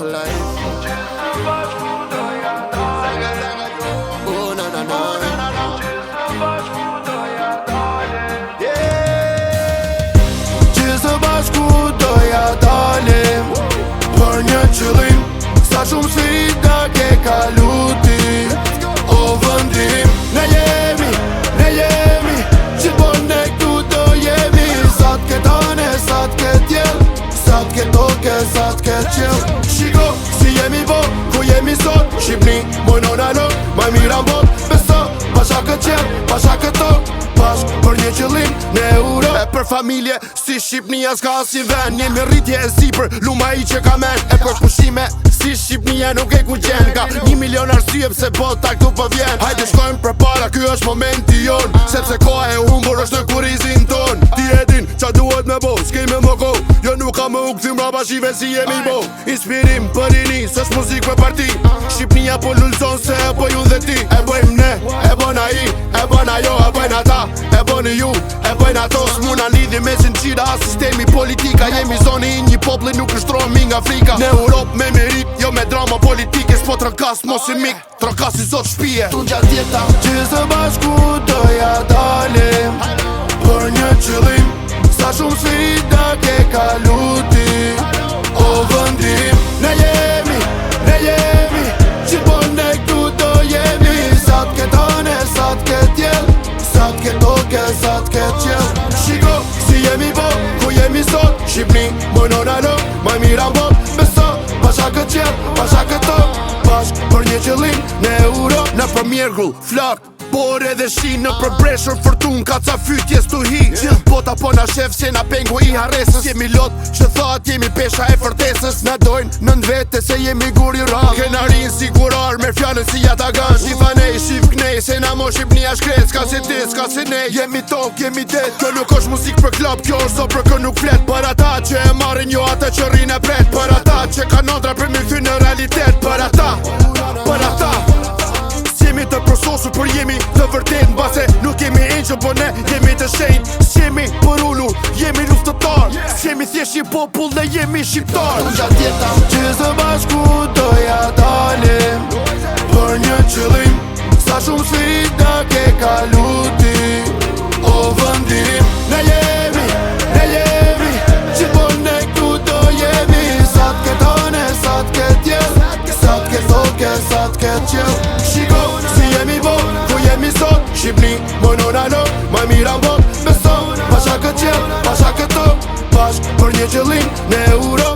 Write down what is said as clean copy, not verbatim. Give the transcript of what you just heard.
life. Oh, na. Gjithë bashku doja dalim për një qëllim, sa shumë sfida ke kalu ti. O vëndim, ne jemi gjithmonë ne këtu do jemi. Sa t'ket ane, sa t'ket jel, sa t'ket toke, sa t'ket qel. Shiko, si jemi bo, ku jemi sot, Shqipni, mojnon alo, maj mira mbot. Beso, pasha këtë qel, pasha këtë tok, bashk për një qëllim, ne uro. E për familje, si Shqipnia s'ka si ven. Njemi rritje e sipër, luma i që ka men. E për pushime, si Shqipnia nuk e ku qen. Ka 1 milion arsye pse bota këtu po vjen. Hajde shkojmë për para, ky është momenti jon. Sepse koha e humbur është në kurizin ton. Ti e din, qa duhet me bo, s'kej me më ko. Jo nuk ka më u këthim raba shive si jemi bo. Inspirim për rini, s'është muzik për parti. Shqipnia po lullzon se e po ju dhe ti. E bëjmë ne, e bëna i, e bëna jo, e bëjna ta. E bëni ju, e bëjna to. S'muna lidhi me zinqira, sistemi politika. Jemi zoni i një popli, nuk nështrojmë nga Afrika. Ne Europë me merit, jo me drama politike. S'po trënkas mos i mik, trënkas i zot shpije. Tu gjatë tjeta, gjithë bashku doja dalim për një qëllim, sa shumë sfida ke kalu ti. O vëndim, ne jemi gjithmonë ne këtu do jemi. Sa t'ket ane, sa t'ket jel, sa t'ket toke, sa t'ket qel. Shiko, si jemi bo, ku jemi sot, Shqipni, mojnon alo, maj mira mbot. Beso, pasha këtë qel, pasha këtë tok, bashk për një qëllim, ne uro. Në për mjergull, flak, por edhe shi në përbreshur fortun, ka ca fytjes tu hi. Gjithë bota po na shef se na pengu i haresës. Jemi lot që thot jemi pesha e fortesës. Na dojnë nën vete se jemi guri ram. Kena rinë sigurar me fjallën si jatagan. Shifanej, shif knej, se na mo Shqipnia shkret. Ska si ti, ska si nej, jemi tok, jemi det. Kjo nuk është muzik për klub, kjo është so për kë nuk flet. Për ata që e marin jo atë që rinë e pret. Për ata që ka nondra për mi kthy në realitet. Për ata S'jemi të prososur, për jemi të vërtet. N'base nuk jemi angel, po ne jemi të shenjt. S'jemi për ulur, jemi luftëtar. S'jemi thjesht një popull, ne jemi shqiptar. Tu gjatë tjeta, gjithë bashku doja dalim për një qëllim, sa shumë sfida ke kalu ti. O vëndim, ne jemi gjithmonë ne këtu do jemi. Sa t'ket ane, sa t'ket jel, sa t'ket toke, sa t'ket qel. Shiko, si jemi bo, ku jemi sot, Shqipni, mojnon alo, maj mira mbot. Beso, pasha këtë qel, pasha këtë tok, bashk për një qëllim, ne uro.